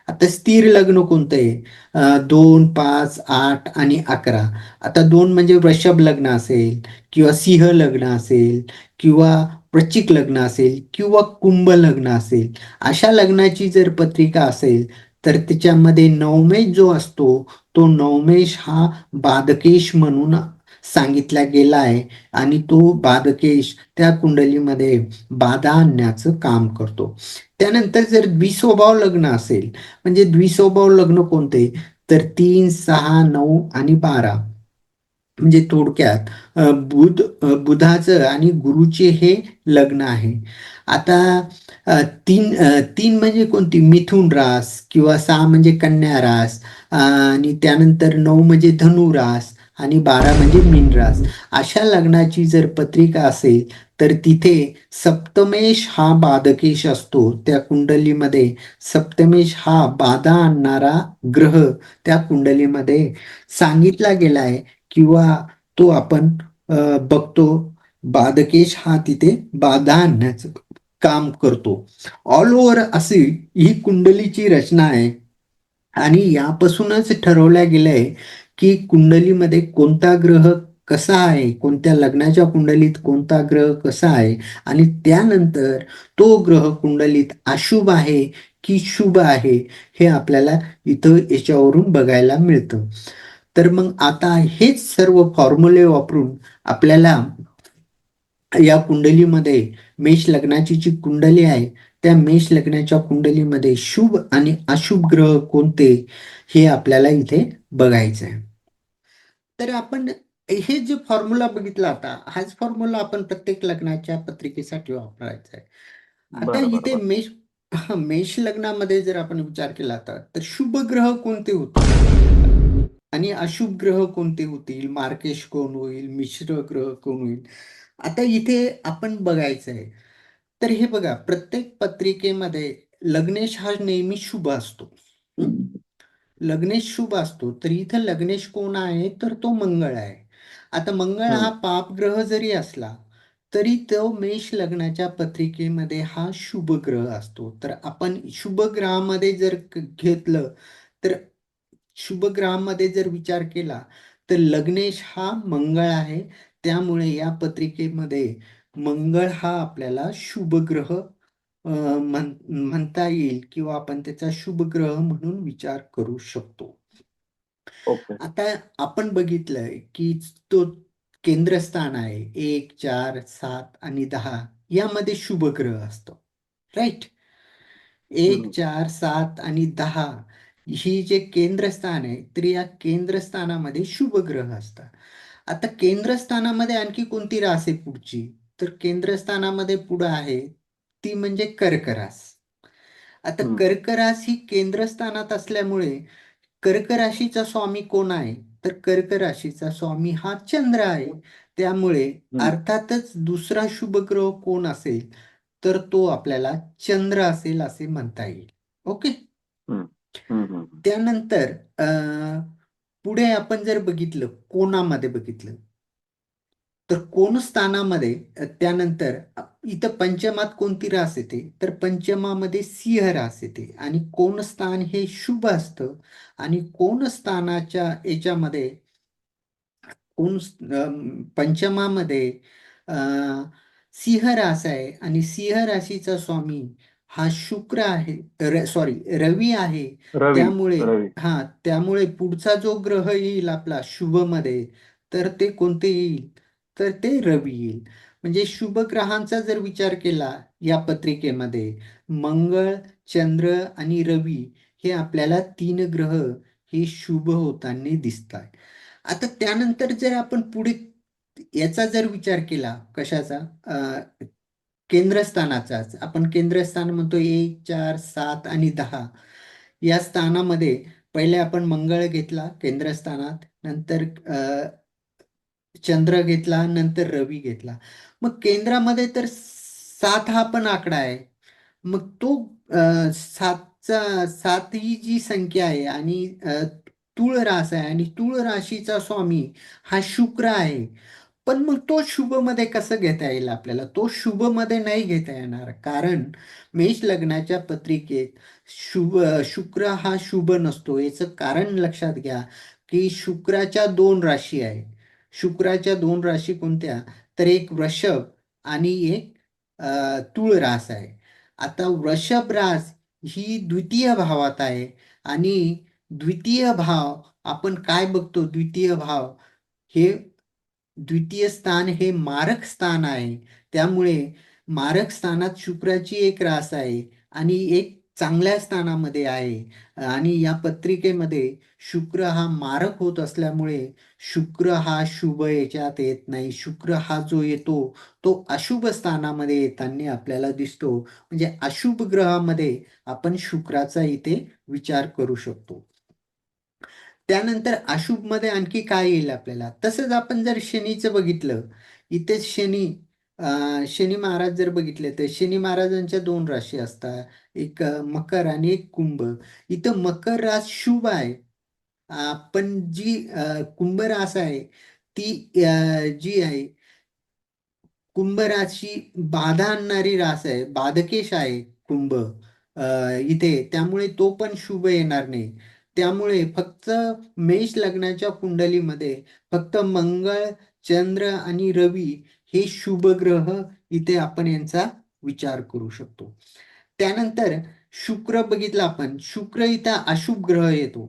आता स्थिर लग्न कोणतं आहे, 2 5 8 आणि 11. आता 2 म्हणजे वृषभ लग्न असेल, किंवा सिंह लग्न असेल, किंवा वृश्चिक लग्न असेल, किंवा कुंभ लग्न असेल, अशा लग्नाची जर पत्रिका असेल तर त्याच्यामध्ये नवमेश जो असतो तो नवमेश हा बाधकेश म्हणून सांगितला गेला आहे आणि तो बाधकेश त्या कुंडलीमध्ये बाधा आणण्याचं काम करतो. त्यानंतर जर द्विस्वभाव लग्न असेल, म्हणजे द्विस्वभाव लग्न कोणते, तर 3 6 9 आणि 12. म्हणजे थोडक्यात बुधाचं आणि गुरुचे हे लग्न आहे. आता तीन म्हणजे कोणती, मिथुन रास, किंवा 6 म्हणजे कन्या रास, आणि त्यानंतर 9 म्हणजे धनु रास आणि 12 म्हणजे मीन रास. अशा लग्नाची जर पत्रिका असेल तर तिथे सप्तमेश हा बाधकेश असतो. त्या कुंडलीमध्ये सप्तमेश हा बाधा आणणारा ग्रह त्या कुंडलीमध्ये सांगितला गेला आहे, किंवा तो आपण बघतो. बाधकेश हा तिथे बाधा आणण्याचं काम करतो. ऑल ओव्हर अशी ही कुंडलीची रचना आहे आणि यापासूनच ठरवल्या गेलंय की कुंडलीमध्ये कोणता ग्रह कसा आहे, कोणत्या लग्नाच्या कुंडलीत कोणता ग्रह कसा आहे, आणि त्यानंतर तो ग्रह कुंडलीत अशुभ आहे की शुभ आहे हे आपल्याला इथं याच्यावरून बघायला मिळतं. तर मग आता हेच सर्व फॉर्म्युले वापरून आपल्याला या कुंडलीमध्ये मेष लग्नाची जी कुंडली आहे त्या मेष लग्नाच्या कुंडलीमध्ये शुभ आणि अशुभ ग्रह कोणते हे आपल्याला इथे बघायचं आहे. तर आपण हे जे फॉर्म्युला बघितला आता हाच फॉर्म्युला आपण प्रत्येक लग्नाच्या पत्रिकेसाठी वापरायचा आहे. आता बरं बरं इथे बरं. मेष लग्नामध्ये जर आपण विचार केला तर शुभ ग्रह कोणते होते आणि अशुभ ग्रह कोणते होतील, मार्केश कोण होईल, मिश्र ग्रह कोण होईल. आता इथे आपण बघायचं आहे. तर हे बघा, प्रत्येक पत्रिकेमध्ये लग्नेश हा नेहमी शुभ असतो. लग्नेश शुभ असतो, तर इथं लग्नेश कोण आहे तर तो मंगळ आहे. आता मंगळ हा पापग्रह जरी असला तरी तो मेष लग्नाच्या पत्रिकेमध्ये हा शुभ ग्रह असतो. तर आपण शुभ ग्रहामध्ये जर घेतलं तर शुभ ग्रहामध्ये जर विचार केला तर लग्नेश हा मंगळ आहे. त्यामुळे या पत्रिकेमध्ये मंगळ हा आपल्याला शुभ ग्रह म्हणता येईल किंवा आपण त्याचा शुभ ग्रह म्हणून विचार करू शकतो. ओके. आता आपण बघितलंय की तो केंद्रस्थान आहे 1, 4, 7 आणि 10 यामध्ये शुभ ग्रह असतो. राईट. 1, 4, 7 आणि 10 ही जे केंद्रस्थान आहे तर या केंद्रस्थानामध्ये शुभ ग्रह असतात. आता केंद्रस्थानामध्ये आणखी कोणती रास आहे पुढची, तर केंद्रस्थानामध्ये पुढे आहे ती म्हणजे कर्क रास. आता कर्क रास ही केंद्रस्थानात असल्यामुळे कर्क राशीचा स्वामी कोण आहे तर कर्क राशीचा स्वामी हा चंद्र आहे. त्यामुळे अर्थातच दुसरा शुभ ग्रह कोण असेल तर तो आपल्याला चंद्र असेल असे म्हणता येईल. ओके. त्यानंतर पुढे आपण जर बघितलं कोणामध्ये बघितलं तर कोण स्थानामध्ये त्यानंतर इथं पंचमात कोणती रास येते तर पंचमामध्ये सिंह रास येते आणि कोण स्थान हे शुभ असतं आणि कोण स्थानाच्या याच्यामध्ये कोण पंचमामध्ये सिंह रास आहे आणि सिंह राशीचा स्वामी हा शुक्र आहे, सॉरी रवी आहे. रवी. त्यामुळे रवी. त्यामुळे पुढचा जो ग्रह येईल आपला शुभ मध्ये तर ते कोणते येईल तर ते रवी येईल. म्हणजे शुभ ग्रहांचा जर विचार केला या पत्रिकेमध्ये मंगळ, चंद्र आणि रवी हे आपल्याला 3 ग्रह हे शुभ होताना दिसतात. आता त्यानंतर जर आपण पुढे याचा जर विचार केला कशाचा केंद्रस्थानाचाच, आपण केंद्रस्थान म्हणतो 1, 4, 7 आणि 10 या स्थानामध्ये पहिले आपण मंगळ घेतला केंद्रस्थानात, नंतर चंद्र घेतला, नंतर रवी घेतला. मग केंद्रामध्ये तर 7 हा पण आकडा आहे. मग तो सात ही जी संख्या आहे आणि तूळ रास आहे आणि तूळ राशीचा स्वामी हा शुक्र आहे. पण मग तो शुभ मध्ये कसं घेता येईल आपल्याला, तो शुभ मध्ये नाही घेता येणार कारण मेष लग्नाच्या पत्रिकेत शुक्र हा शुभ नसतो. याचं कारण लक्षात घ्या की शुक्राच्या 2 राशी आहे. शुक्राच्या 2 राशी कोणत्या तर एक वृषभ आणि एक तूळ रास आहे. आता वृषभ रास ही द्वितीय भावात आहे आणि द्वितीय भाव आपण काय बघतो, द्वितीय भाव हे द्वितीय स्थान हे मारक स्थान आहे. त्यामुळे मारक स्थानात शुक्राची एक रास आहे आणि एक चांगल्या स्थानामध्ये आहे आणि या पत्रिकेमध्ये शुक्र हा मारक होत असल्यामुळे शुक्र हा शुभ याच्यात येत नाही. शुक्र हा जो येतो तो अशुभ स्थानामध्ये येताना आपल्याला दिसतो. म्हणजे अशुभ ग्रहामध्ये आपण शुक्राचा इथे विचार करू शकतो. त्यानंतर अशुभ मध्ये आणखी काय येईल आपल्याला, तसंच आपण जर शनीचं बघितलं इथे शनी महाराज जर बघितले तर शनी महाराजांच्या 2 राशी असतात, एक मकर आणि एक कुंभ. इथं मकर रास शुभ आहे. पण जी कुंभ रास आहे ती जी आहे कुंभ राशी बाधा आणणारी रास आहे, बाधकेश आहे कुंभ इथे. त्यामुळे तो पण शुभ येणार नाही. त्यामुळे फक्त मेष लग्नाच्या कुंडलीमध्ये फक्त मंगळ, चंद्र आणि रवी हे शुभ ग्रह इथे आपण यांचा विचार करू शकतो. त्यानंतर शुक्र बघितला आपण, शुक्र इथं अशुभ ग्रह येतो.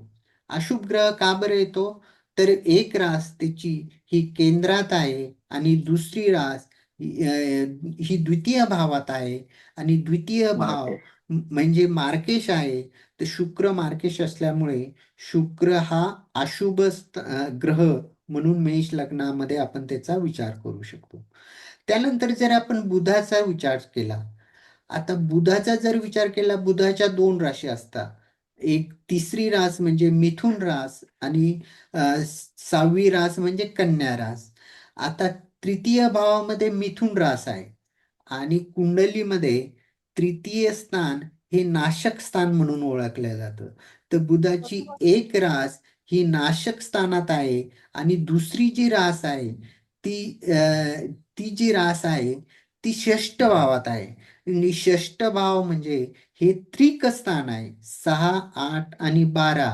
अशुभ ग्रह का बरं येतो तर एक रास त्याची ही केंद्रात आहे आणि दुसरी रास ही द्वितीय भावात आहे आणि द्वितीय भाव मार्केट. म्हणजे मार्केश आहे. तर शुक्र मार्केश असल्यामुळे शुक्र हा अशुभ ग्रह म्हणून मेष लग्नामध्ये आपण त्याचा विचार करू शकतो. त्यानंतर जर आपण बुधाचा विचार केला, आता बुधाचा जर विचार केला, बुधाच्या दोन राशी असतात. एक तिसरी रास म्हणजे मिथुन रास आणि अ, 6वी रास म्हणजे कन्या रास. आता तृतीय भावामध्ये मिथुन रास आहे आणि कुंडलीमध्ये तृतीय स्थान हे नाशक स्थान म्हणून ओळखलं जातं. तर बुधाची एक रास ही नाशक स्थानात आहे आणि दुसरी जी रास आहे ती जी रास आहे ती षष्ठ भावात आहे. आणि षष्ठ भाव म्हणजे हे त्रिक स्थान आहे. 6, 8 आणि 12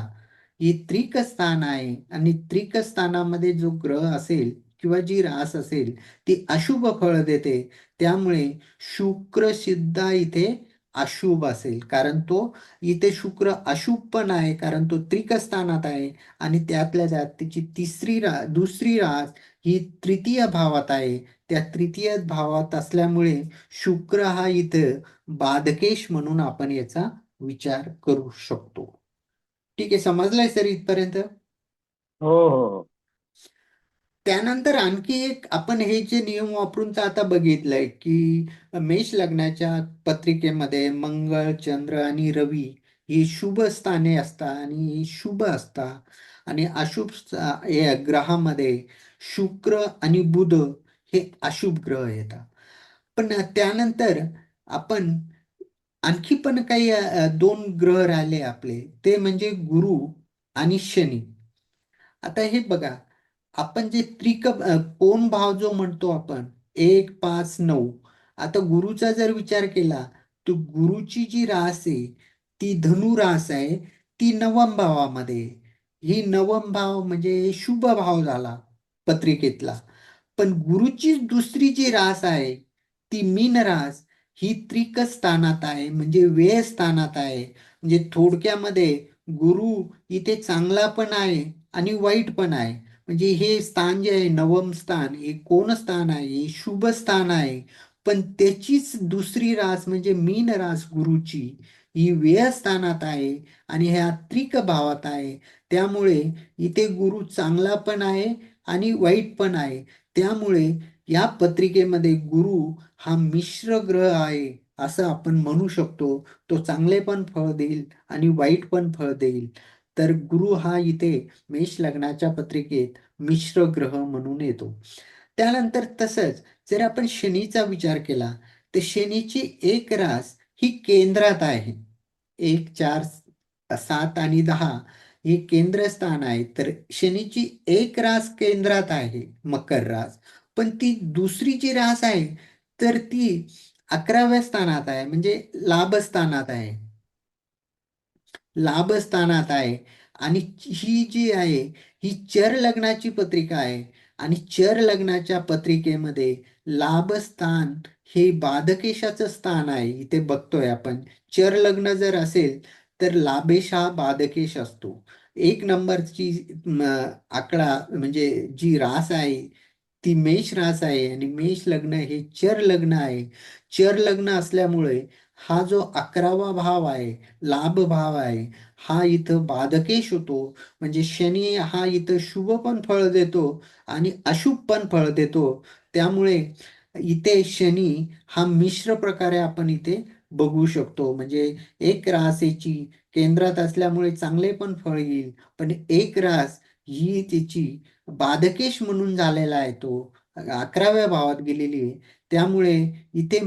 हे त्रिक स्थान आहे आणि त्रिक स्थानामध्ये जो ग्रह असेल किंवा जी रास असेल ती अशुभ फळ देते. त्यामुळे शुक्र सुद्धा इथे अशुभ असेल, कारण तो इथे शुक्र अशुभ पण आहे, कारण तो त्रिक स्थानात आहे आणि त्यातल्या त्यात त्याची दुसरी रास ही तृतीय भावात आहे. त्या तृतीय भावात असल्यामुळे शुक्र हा इथं बाधकेश म्हणून आपण याचा विचार करू शकतो. ठीक आहे, समजलंय सर इथपर्यंत? हो हो हो. त्यानंतर आणखी एक आपण हे जे नियम वापरून तर आता बघितलंय की मेष लग्नाच्या पत्रिकेमध्ये मंगळ, चंद्र आणि रवी ही शुभ स्थाने असतात आणि शुभ असतात आणि अशुभ या ग्रहामध्ये शुक्र आणि बुध हे अशुभ ग्रह येतात. पण त्यानंतर आपण आणखी पण काही दोन ग्रह राहिले आपले, ते म्हणजे गुरु आणि शनी. आता हे बघा, आपण जे कोण भाव जो म्हणतो आपण 1, 5, 9. आता गुरुचा जर विचार केला तर गुरुची जी रास आहे ती धनु रास आहे. ती नवम भावामध्ये आहे. ही नवम भाव म्हणजे शुभ भाव झाला पत्रिकेतला. पण गुरुची दुसरी जी रास आहे ती मीन रास, ही त्रिक स्थानात आहे म्हणजे व्यय स्थानात आहे. म्हणजे थोडक्यामध्ये गुरु इथे चांगला पण आहे आणि वाईट पण आहे. म्हणजे हे स्थान जे आहे नवम स्थान हे कोण स्थान आहे, हे शुभ स्थान आहे. पण त्याचीच दुसरी रास म्हणजे मीन रास गुरुची ही व्यय स्थानात आहे आणि ह्या त्रिक भावात आहे. त्यामुळे इथे गुरु चांगला पण आहे आणि वाईट पण आहे. त्यामुळे या पत्रिकेमध्ये गुरु हा मिश्र ग्रह आहे असं आपण म्हणू शकतो. तो चांगले पण फळ देईल आणि वाईट पण फळ देईल. तर गुरु हा इथे मेष लग्नाच्या पत्रिकेत मिश्र ग्रह म्हणून येतो. त्यानंतर तसंच जर आपण शनीचा विचार केला तर शनीची एक रास ही केंद्रात आहे. 1, 4, 7 आणि 10 हे केंद्रस्थान आहे. तर शनीची एक रास केंद्रात आहे, मकर रास. पण ती दुसरी जी रास आहे तर ती 11व्या स्थानात आहे म्हणजे लाभस्थानात आहे. लाभस्थानात आहे आणि ही जी आहे ही चर लग्नाची पत्रिका आहे आणि चर लग्नाच्या पत्रिकेमध्ये लाभस्थान हे बाधकेशाचं स्थान आहे. इथे बघतोय आपण, चर लग्न जर असेल तर लाभेश हा बाधकेश असतो. एक नंबरची आकडा म्हणजे जी रास आहे ती मेष रास आहे आणि मेष लग्न हे चर लग्न आहे. चर लग्न असल्यामुळे हा जो 11वा भाव आहे, लाभ भाव आहे, हा इथं बाधकेश होतो. म्हणजे शनी हा इथं शुभ पण फळ देतो आणि अशुभ पण फळ देतो. त्यामुळे इथे शनी हा मिश्र प्रकारे आपण इथे बघू शकतो. म्हणजे एक रासेची केंद्रात असल्यामुळे चांगले पण फळ येईल, पण एक रास ही तिची बाधकेश म्हणून झालेला आहे, तो 11व्या भावात गेलेली आहे. त्यामुळे इथे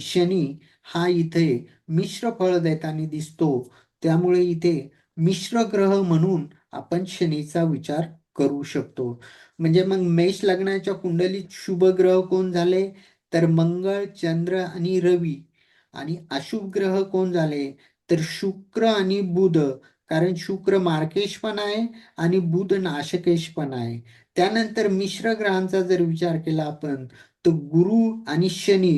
शनी हा इथे मिश्र फळ देताना दिसतो. त्यामुळे इथे मिश्र ग्रह म्हणून आपण शनीचा विचार करू शकतो. म्हणजे मग मेष लग्नाच्या कुंडलीत शुभ ग्रह कोण झाले तर मंगळ, चंद्र आणि रवी. आणि अशुभ ग्रह कोण झाले तर शुक्र आणि बुध, कारण शुक्र मार्केश पण आहे आणि बुध नाशकेश पण आहे. त्यानंतर मिश्र ग्रहांचा जर विचार केला आपण तर गुरु आणि शनी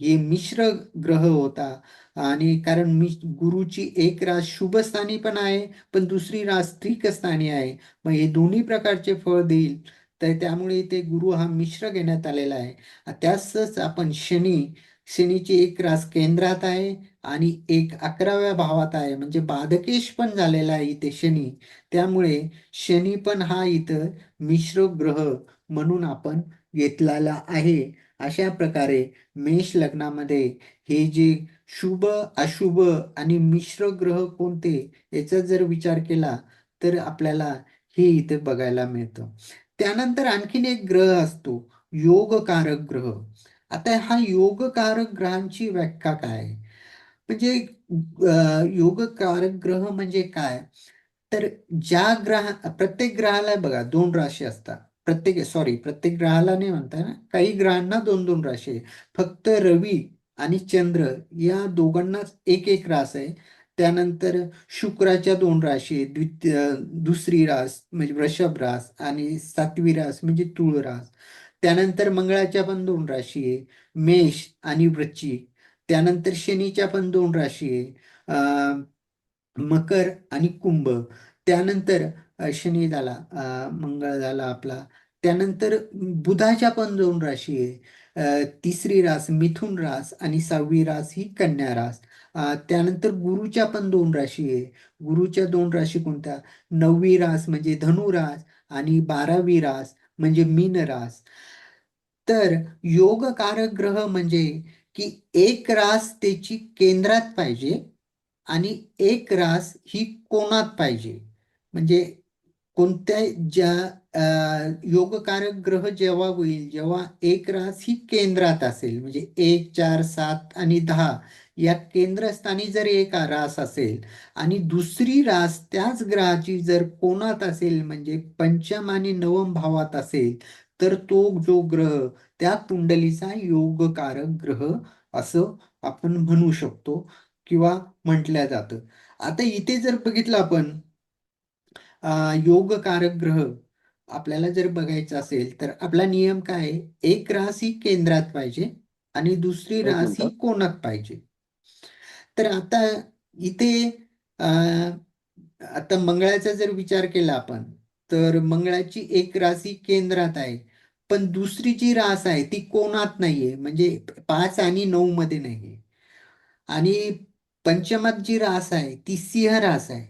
हे मिश्र ग्रह होता. आणि कारण गुरुची एक रास शुभ स्थानी पण आहे पण दुसरी रास त्रिक स्थानी आहे. मग हे दोन्ही प्रकारचे फळ देईल. तर त्यामुळे इथे गुरु हा मिश्र घेण्यात आलेला आहे. त्यासच आपण शनीची एक रास केंद्रात आहे आणि एक 11व्या भावात आहे, म्हणजे बाधकेश पण झालेला आहे इथे शनी. त्यामुळे शनी पण हा इथं मिश्र ग्रह म्हणून आपण घेतलेला आहे. अशा प्रकारे मेष लग्नामध्ये हे जे शुभ, अशुभ आणि मिश्र ग्रह कोणते याचा जर विचार केला तर आपल्याला हे इथे बघायला मिळतं. त्यानंतर आणखीन एक ग्रह असतो, योगकारक ग्रह. आता हा योगकारक ग्रहांची व्याख्या काय आहे? म्हणजे योगकारक ग्रह म्हणजे काय? तर प्रत्येक ग्रहाला बघा दोन राशी असतात. प्रत्येक ग्रहाला नाही म्हणता ना, काही ग्रहांना दोन दोन राशी आहे. फक्त रवी आणि चंद्र या दोघांनाच एक एक रास आहे. त्यानंतर शुक्राच्या दोन राशी आहे, दुसरी रास म्हणजे वृषभ रास आणि सातवी रास म्हणजे तुळ रास. त्यानंतर मंगळाच्या पण दोन राशी आहे, मेष आणि वृश्चिक. त्यानंतर शनीच्या पण दोन राशी आहे, मकर आणि कुंभ. त्यानंतर शनी झाला, मंगळ झाला आपला. त्यानंतर बुधाच्या पण दोन राशी आहे, तिसरी रास मिथुन रास आणि सहावी रास ही कन्या रास. त्यानंतर गुरुच्या पण दोन राशी आहे. गुरुच्या दोन राशी कोणत्या? नववी रास म्हणजे धनु रास आणि 12वी रास म्हणजे मीन रास. तर योगकारक ग्रह म्हणजे की एक रास त्याची केंद्रात पाहिजे आणि एक रास ही कोणात पाहिजे. म्हणजे कोणत्या ज्या योगकारक ग्रह जेव्हा होईल, जेव्हा एक रास ही केंद्रात असेल, म्हणजे 1, 4, 7 आणि 10 या केंद्रस्थानी जर एक रास असेल आणि दुसरी रास त्याच ग्रहाची जर कोणात असेल, म्हणजे पंचम आणि नवम भावात असेल, तर तो जो ग्रह त्या कुंडलीचा योगकारक ग्रह असं आपण म्हणू शकतो किंवा म्हटल्या जातं. आता इथे जर बघितलं आपण, योगकारक ग्रह आपल्याला जर बघायचं असेल तर आपला नियम काय आहे? एक रास ही केंद्रात पाहिजे आणि दुसरी एक रास ही मिनिट. कोणात पाहिजे. तर आता इथे अं, आता मंगळाचा जर विचार केला आपण, तर मंगळाची एक रास ही केंद्रात आहे, पण दुसरी जी रास आहे ती कोणात नाहीये, म्हणजे 5 आणि 9 मध्ये नाहीये. आणि पंचमात जी रास आहे ती सिंह रास आहे.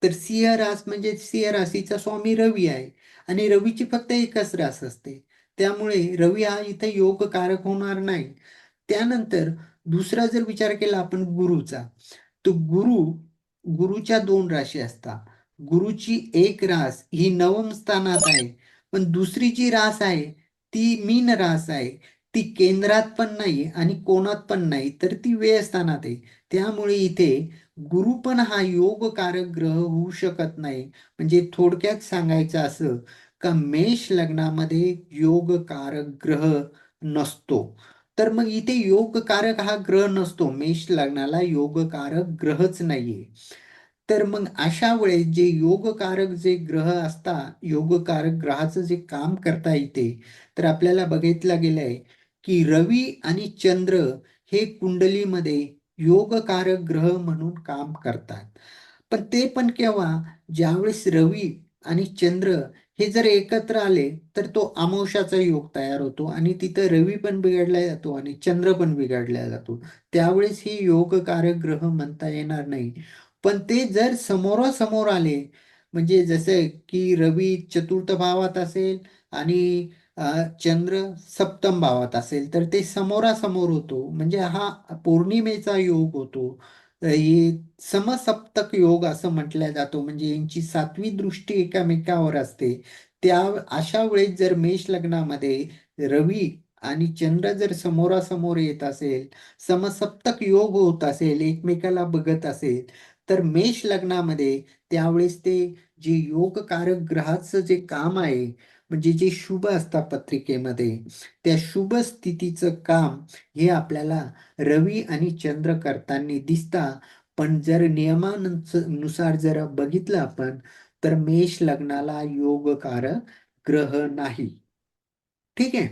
तर सिंह रास म्हणजे सिंह राशीचा स्वामी रवी आहे आणि रवीची फक्त एकच रास असते. त्यामुळे रवी हा इथे योगकारक होणार नाही. त्यानंतर दुसरा जर विचार केला आपण गुरुचा, तर गुरुच्या दोन राशी असतात. गुरुची एक रास ही नवम स्थानात आहे, पण दुसरी जी रास आहे ती मीन रास आहे. ती केंद्रात पण नाही आणि कोणात पण नाही, तर ती व्यय स्थानात आहे. त्यामुळे इथे गुरु पण हा योगकारक ग्रह होऊ शकत नाही. म्हणजे थोडक्यात सांगायचं असं का मेष लग्नामध्ये योगकारक ग्रह नसतो. तर मग इथे योगकारक हा ग्रह नसतो, मेष लग्नाला योगकारक ग्रहच नाहीये. तर मग अशा वेळेस जे योगकारक जे ग्रह असतात, योगकारक ग्रहाचं जे काम करता येते, तर आपल्याला बघितलं गेलंय की रवी आणि चंद्र हे कुंडलीमध्ये योगकारक ग्रह म्हणून काम करतात. पण ते पण केव्हा? ज्यावेळेस रवी आणि चंद्र हे जर एकत्र आले तर तो अमावस्याचा योग तयार होतो आणि तिथं रवी पण बिघडला जातो आणि चंद्र पण बिघडला जातो. त्यावेळेस हे योगकारक ग्रह म्हणता येणार नाही. पण ते जर समोरासमोर आले, म्हणजे जसं की रवी चतुर्थ भावात असेल आणि चंद्र सप्तम भावात असेल, तर ते समोरासमोर होतो, म्हणजे हा पौर्णिमेचा योग होतो. हे समसप्तक योग असं म्हटलं जातो, म्हणजे यांची सातवी दृष्टी एकामेकावर असते. त्या अशा वेळेस जर मेष लग्नामध्ये रवी आणि चंद्र जर समोरासमोर येत असेल, समसप्तक योग होत असेल, एकमेकाला बघत असेल, तर मेष लग्नामध्ये त्यावेळेस ते जे योगकारक ग्रहाचं जे काम आहे, म्हणजे जे शुभ असतात पत्रिकेमध्ये, त्या शुभ स्थितीचं काम हे आपल्याला रवी आणि चंद्र करताना दिसता. पण जर नियमानुसार जर बघितलं आपण, तर मेष लग्नाला योगकारक ग्रह नाही. ठीक आहे.